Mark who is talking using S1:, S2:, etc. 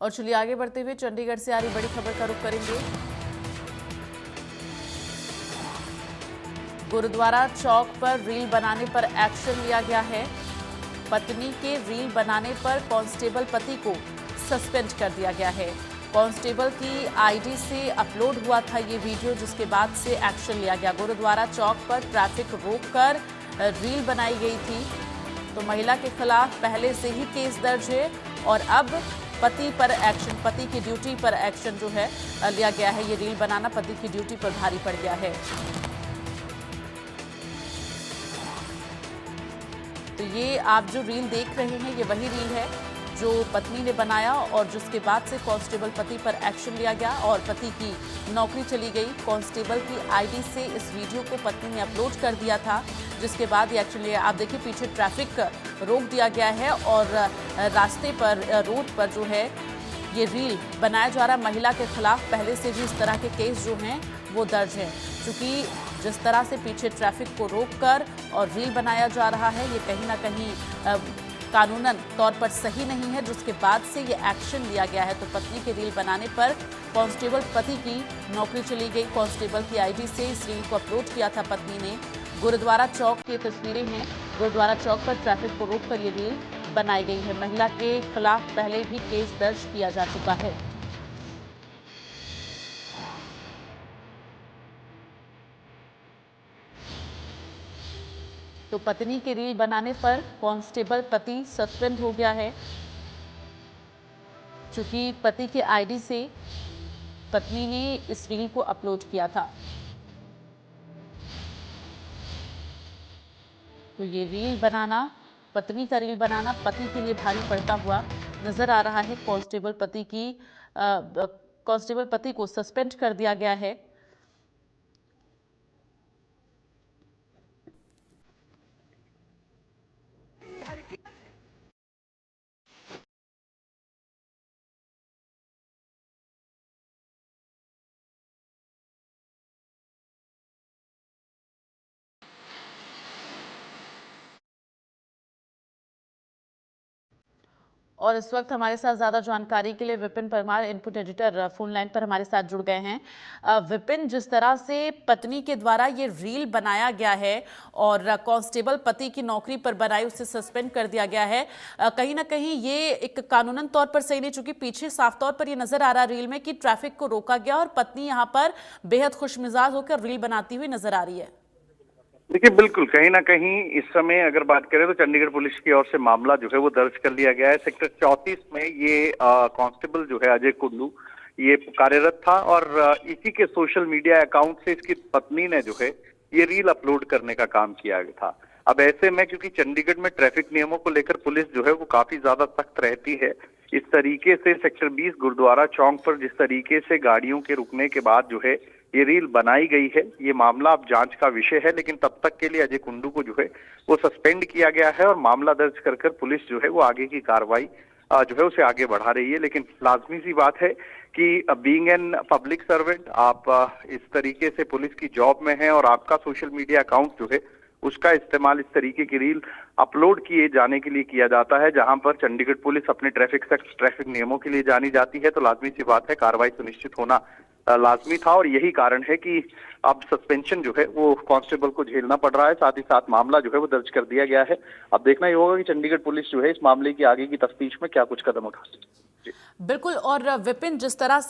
S1: और चलिए आगे बढ़ते हुए चंडीगढ़ से आ रही बड़ी खबर का रुख करेंगे। गुरुद्वारा चौक पर रील बनाने पर एक्शन लिया गया है। पत्नी के रील बनाने पर कांस्टेबल पति को सस्पेंड कर दिया गया है। कांस्टेबल की आईडी से अपलोड हुआ था ये वीडियो, जिसके बाद से एक्शन लिया गया। गुरुद्वारा चौक पर ट्रैफिक रोककर रील बनाई गई थी, तो महिला के खिलाफ पहले से ही केस दर्ज है और अब पति पर एक्शन, पति की ड्यूटी पर एक्शन जो है लिया गया है। ये रील बनाना पति की ड्यूटी पर भारी पड़ गया है। तो ये आप जो रील देख रहे हैं, ये वही रील है जो पत्नी ने बनाया और जिसके बाद से कांस्टेबल पति पर एक्शन लिया गया और पति की नौकरी चली गई। कांस्टेबल की आईडी से इस वीडियो को पत्नी ने अपलोड कर दिया था, जिसके बाद ये एक्शन लिया। आप देखिए पीछे ट्रैफिक रोक दिया गया है और रास्ते पर, रोड पर जो है ये रील बनाया जा रहा है। महिला के खिलाफ पहले से भी इस तरह के केस जो हैं वो दर्ज है, क्योंकि जिस तरह से पीछे ट्रैफिक को रोककर और रील बनाया जा रहा है, ये कहीं ना कहीं कानूनन तौर पर सही नहीं है, जिसके बाद से ये एक्शन लिया गया है। तो पत्नी के रील बनाने पर कांस्टेबल पति की नौकरी चली गई। कांस्टेबल की आईडी से इस रील को अपलोड किया था पत्नी ने। गुरुद्वारा चौक की तस्वीरें हैं। गुरुद्वारा चौक पर ट्रैफिक को रोककर ये रील बनाई गई है। महिला के खिलाफ पहले भी केस दर्ज किया जा चुका है। तो पत्नी के रील बनाने पर कांस्टेबल पति सस्पेंड हो गया है, क्योंकि पति के आईडी से पत्नी ने इस रील को अपलोड किया था। तो ये रील बनाना, पत्नी का रील बनाना पति के लिए भारी पड़ता हुआ नजर आ रहा है। कांस्टेबल पति को सस्पेंड कर दिया गया है। और इस वक्त हमारे साथ ज्यादा जानकारी के लिए Vipin Parmar, input editor, phone line पर हमारे साथ जुड़ गए हैं। विपिन, जिस तरह से पत्नी के द्वारा ये रील बनाया गया है और कांस्टेबल पति की नौकरी पर बनाई, उसे सस्पेंड कर दिया गया है, कहीं ना कहीं ये एक कानूनन तौर पर सही नहीं, चूंकि पीछे साफ तौर पर ये नजर आ रहा रील में कि ट्रैफिक को रोका गया और पत्नी यहाँ पर बेहद खुशमिजाज होकर रील बनाती हुई नजर आ रही है।
S2: देखिए, बिल्कुल कहीं ना कहीं इस समय अगर बात करें तो चंडीगढ़ पुलिस की ओर से मामला जो है वो दर्ज कर लिया गया है। सेक्टर 34 में ये कांस्टेबल जो है अजय कुंडू ये कार्यरत था और इसी के सोशल मीडिया अकाउंट से इसकी पत्नी ने जो है ये रील अपलोड करने का काम किया था। अब ऐसे में क्योंकि चंडीगढ़ में ट्रैफिक नियमों को लेकर पुलिस जो है वो काफी ज्यादा सख्त रहती है, इस तरीके से सेक्टर 20 गुरुद्वारा चौक पर जिस तरीके से गाड़ियों के रुकने के बाद जो है ये रील बनाई गई है, ये मामला अब जांच का विषय है। लेकिन तब तक के लिए अजय कुंडू को जो है वो सस्पेंड किया गया है और मामला दर्ज कर पुलिस जो है वो आगे की कार्रवाई जो है उसे आगे बढ़ा रही है। लेकिन लाजमी सी बात है कि बीइंग एन पब्लिक सर्वेंट आप इस तरीके से पुलिस की जॉब में हैं और आपका सोशल मीडिया अकाउंट जो है उसका इस्तेमाल इस तरीके की रील अपलोड किए जाने के लिए किया जाता है, जहां पर चंडीगढ़ पुलिस अपने ट्रैफिक नियमों के लिए जानी जाती है। तो लाजमी सी बात है कार्रवाई सुनिश्चित होना लाजमी था और यही कारण है कि अब सस्पेंशन जो है वो कांस्टेबल को झेलना पड़ रहा है। साथ ही साथ मामला जो है वो दर्ज कर दिया गया है। अब देखना ही होगा कि चंडीगढ़ पुलिस जो है इस मामले की आगे की तफ्तीश में क्या कुछ कदम उठाती है।
S1: बिल्कुल। और विपिन, जिस तरह